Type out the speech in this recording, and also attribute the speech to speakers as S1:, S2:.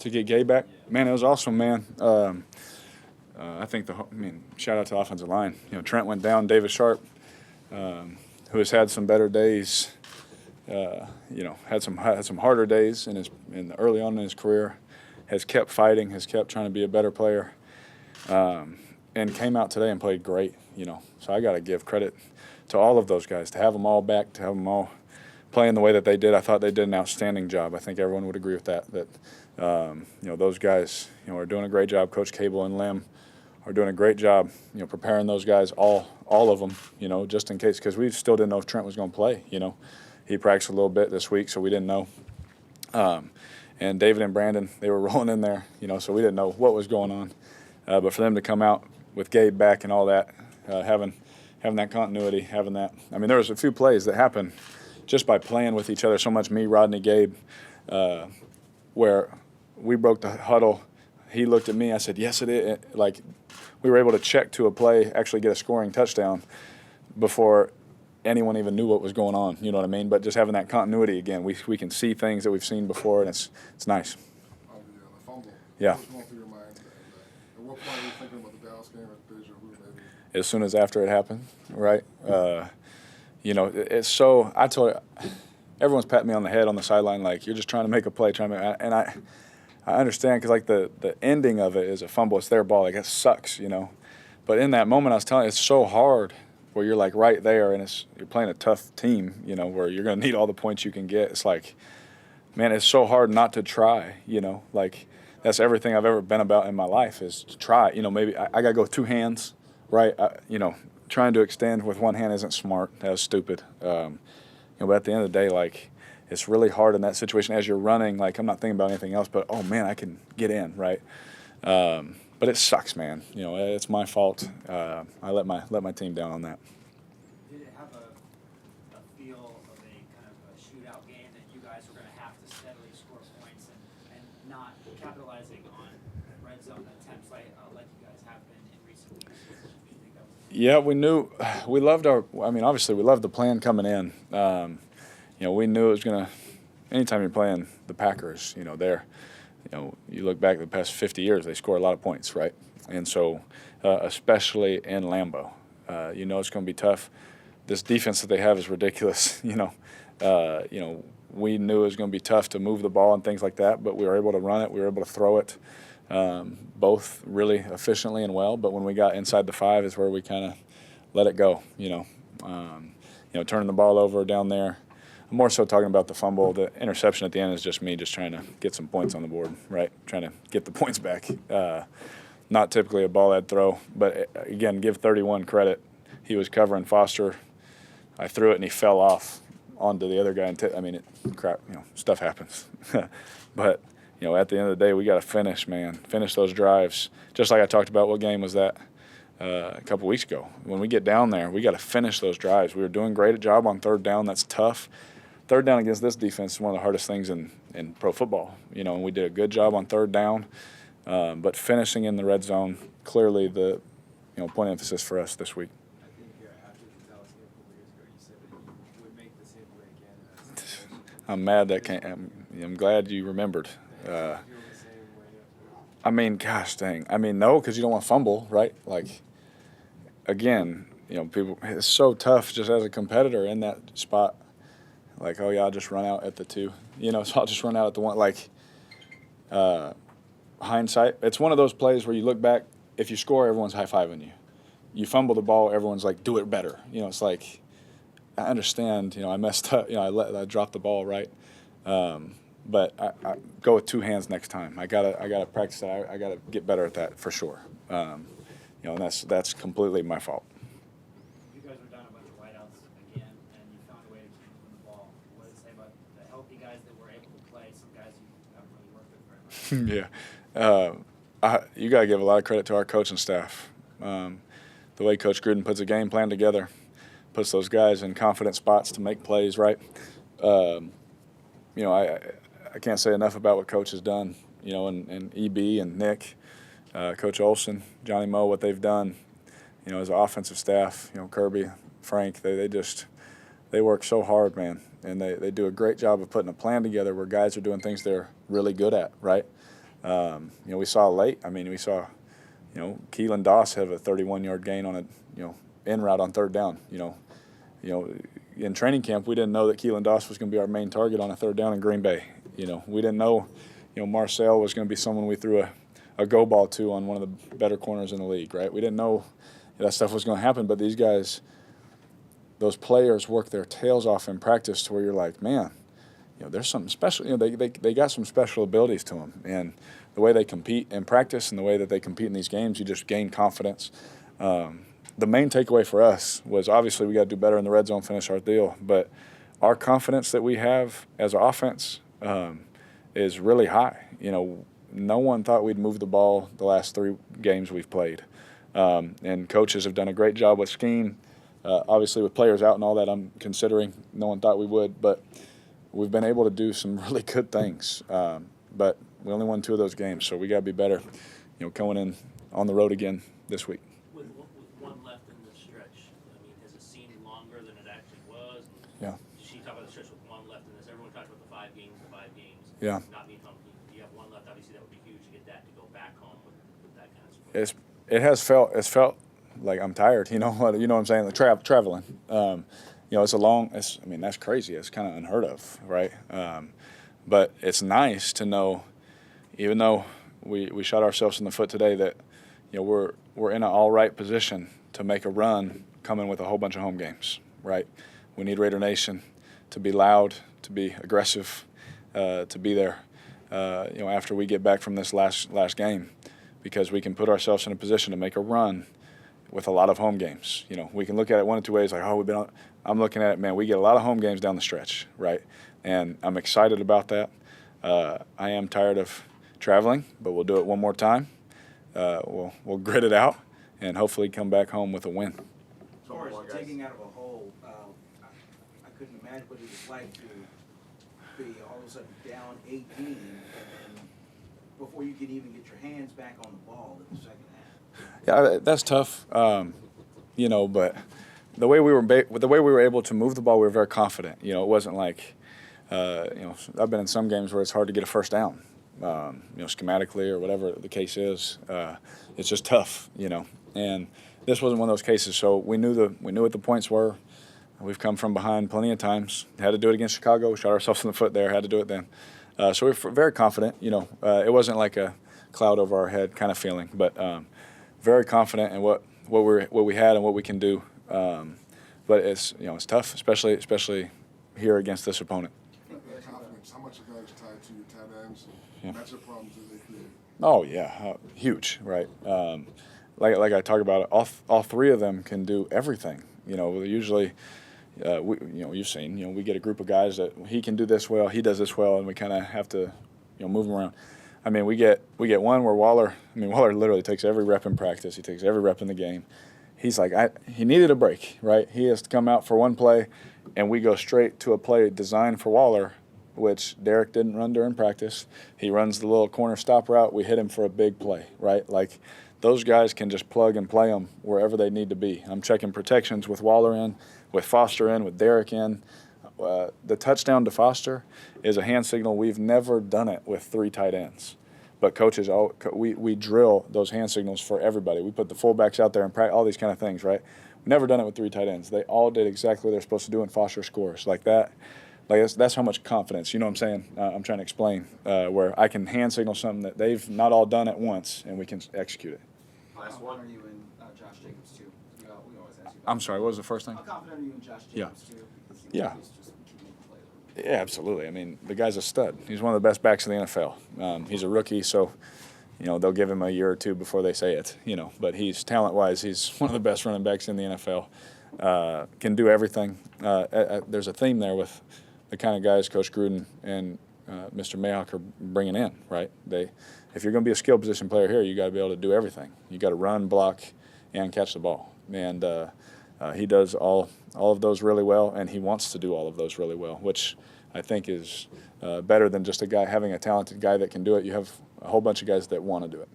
S1: To get Gabe back, man, it was awesome, man. I think shout out to the offensive line. Trent went down. David Sharp, who has had some better days, had some harder days early on in his career, has kept fighting, has kept trying to be a better player, and came out today and played great. So I got to give credit to all of those guys to have them all back, to have them all playing the way that they did. I thought they did an outstanding job. I think everyone would agree with that. Those guys, are doing a great job. Coach Cable and Lim are doing a great job, preparing those guys, all of them, just in case, because we still didn't know if Trent was going to play. He practiced a little bit this week, so we didn't know. And David and Brandon, they were rolling in there, so we didn't know what was going on. But for them to come out with Gabe back and all that, having that continuity, having that. I mean, there was a few plays that happened just by playing with each other so much, me, Rodney, Gabe, where we broke the huddle. He looked at me. I said, yes, it is. Like, we were able to check to a play, actually get a scoring touchdown before anyone even knew what was going on. You know what I mean? But just having that continuity again, we can see things that we've seen before, and it's nice.
S2: The fumble.
S1: Yeah.
S2: What was going through your mind? At what point were you thinking about the Dallas game or deja vu, maybe?
S1: As soon as after it happened, right? It's so. I told you, everyone's patting me on the head on the sideline like, you're just trying to make a play, and I understand, because like the ending of it is a fumble. It's their ball. Like, it sucks, But in that moment, I was telling you, it's so hard where you're like right there, and you're playing a tough team, where you're going to need all the points you can get. It's like, man, it's so hard not to try, Like, that's everything I've ever been about in my life is to try. Maybe I got to go two hands, right? Trying to extend with one hand isn't smart. That was stupid. But at the end of the day, like, it's really hard in that situation as you're running. Like, I'm not thinking about anything else, but, oh, man, I can get in, right? But it sucks, man. It's my fault. I let my team down on that.
S3: Did it have a feel of a kind of a shootout game that you guys were going to have to steadily score points and not capitalizing on red zone attempts like you guys have been in recent weeks? Do you think that was
S1: Yeah, we knew. We loved obviously we loved the plan coming in. We knew it was going to – anytime you're playing the Packers, you look back the past 50 years, they score a lot of points, right? And so especially in Lambeau, it's going to be tough. This defense that they have is ridiculous, We knew it was going to be tough to move the ball and things like that, but we were able to run it. We were able to throw it both really efficiently and well. But when we got inside the 5 is where we kind of let it go, turning the ball over down there. I'm more so talking about the fumble. The interception at the end is just me just trying to get some points on the board, right? Trying to get the points back. Not typically a ball I'd throw, but again, give 31 credit. He was covering Foster. I threw it and he fell off onto the other guy. Stuff happens. But at the end of the day, we got to finish, man. Finish those drives. Just like I talked about, what game was that a couple weeks ago? When we get down there, we got to finish those drives. We were doing great job on third down. That's tough. Third down against this defense is one of the hardest things in pro football, and we did a good job on third down. But finishing in the red zone, clearly the point of emphasis for us this week.
S4: I think after the Dallas game a couple years ago, you said that you would make the same play again.
S1: I'm mad that I'm glad you remembered. Gosh dang. No, because you don't want to fumble, right? Like, again, people, it's so tough just as a competitor in that spot. Like, oh, yeah, I'll just run out at the 2. So I'll just run out at the 1. Like, hindsight, it's one of those plays where you look back, if you score, everyone's high-fiving you. You fumble the ball, everyone's like, do it better. It's like, I understand, I messed up. I dropped the ball, right? But I go with 2 hands next time. I gotta practice that. I gotta get better at that for sure. And that's completely my fault.
S3: You guys were down a bunch of wideouts again, and you found a way to keep moving the ball. What does it say about the healthy guys that were able to play? Some guys you haven't really worked with very much.
S1: Yeah, you gotta give a lot of credit to our coaching staff. The way Coach Gruden puts a game plan together, puts those guys in confident spots to make plays, right? I can't say enough about what Coach has done, and EB and Nick, Coach Olson, Johnny Moe, what they've done, as an offensive staff, Kirby, Frank, they work so hard, man, and they do a great job of putting a plan together where guys are doing things they're really good at, right? We saw late. I mean, we saw, Keelan Doss have a 31-yard gain on a, in route on third down. In training camp, we didn't know that Keelan Doss was going to be our main target on a third down in Green Bay. We didn't know, Marcel was going to be someone we threw a go ball to on one of the better corners in the league, right? We didn't know that stuff was going to happen, but these guys, those players work their tails off in practice to where you're like, man, there's something special. They got some special abilities to them, and the way they compete in practice and the way that they compete in these games, you just gain confidence. The main takeaway for us was obviously we got to do better in the red zone, finish our deal, but our confidence that we have as an offense is really high. No one thought we'd move the ball the last 3 games we've played, and coaches have done a great job with scheme. Obviously, with players out and all that, I'm considering no one thought we would, but we've been able to do some really good things. But we only won 2 of those games, so we got to be better. Going in on the road again this week.
S5: With one left in the stretch, has it seemed longer than it actually was?
S1: Yeah.
S5: She talked about the stretch with one left in this. Everyone talks about the 5 games,
S1: Yeah.
S5: not being home. You have one left. Obviously, that would be huge to get that to go back home with that kind of support.
S1: It's felt like I'm tired. You know what I'm saying? Like traveling. That's crazy. It's kind of unheard of, right? But it's nice to know, even though we shot ourselves in the foot today, that we're in an all right position to make a run coming with a whole bunch of home games, right? We need Raider Nation to be loud, to be aggressive, to be there, after we get back from this last game, because we can put ourselves in a position to make a run with a lot of home games. We can look at it one of 2 ways, like, I'm looking at it, man, we get a lot of home games down the stretch, right? And I'm excited about that. I am tired of traveling, but we'll do it one more time. We'll grit it out and hopefully come back home with a win.
S6: As far as digging out of a hole, I couldn't imagine what it was like to be all of a sudden down 18 and then before you can even get your hands back on the ball in the second half.
S1: Yeah, that's tough. But the way we were able to move the ball, we were very confident. It wasn't like, I've been in some games where it's hard to get a first down, schematically or whatever the case is. It's just tough, And this wasn't one of those cases. So we knew what the points were. We've come from behind plenty of times. Had to do it against Chicago. We shot ourselves in the foot there. Had to do it then. So we're very confident. It wasn't like a cloud over our head kind of feeling, but very confident in what we had and what we can do. But it's tough, especially here against this opponent.
S2: That confidence, how much of that is tied to your tight ends
S1: Yeah.
S2: and matchup problems that they create?
S1: Oh yeah, huge, right? Like I talk about it, all 3 of them can do everything. Usually, you've seen, we get a group of guys that he can do this well, he does this well, and we kind of have to, move him around. We get one where Waller literally takes every rep in practice. He takes every rep in the game. He's like, he needed a break, right? He has to come out for one play, and we go straight to a play designed for Waller, which Derek didn't run during practice. He runs the little corner stop route. We hit him for a big play, right? Like, those guys can just plug and play them wherever they need to be. I'm checking protections with Waller in, with Foster in, with Derek in. The touchdown to Foster is a hand signal. We've never done it with 3 tight ends. But coaches, we drill those hand signals for everybody. We put the fullbacks out there and practice all these kind of things, right? We've never done it with 3 tight ends. They all did exactly what they're supposed to do, and Foster scores like that. Like that's how much confidence. You know what I'm saying? I'm trying to explain where I can hand signal something that they've not all done at once, and we can execute it.
S4: Last one. How confident are you in Josh Jacobs too? We always ask you about
S1: I'm sorry. What was the first thing?
S4: How confident are you in Josh
S1: Yeah.
S4: Jacobs too? Because
S1: Yeah.
S4: he's just keeping the play.
S1: Yeah, absolutely. The guy's a stud. He's one of the best backs in the NFL. He's a rookie, so they'll give him a year or 2 before they say it. But he's talent-wise, he's one of the best running backs in the NFL. Can do everything. There's a theme there with the kind of guys Coach Gruden and Mr. Mayhawk are bringing in, right? If you're going to be a skill position player here, you got to be able to do everything. You got to run, block, and catch the ball. And he does all of those really well, and he wants to do all of those really well, which I think is better than just having a talented guy that can do it. You have a whole bunch of guys that want to do it.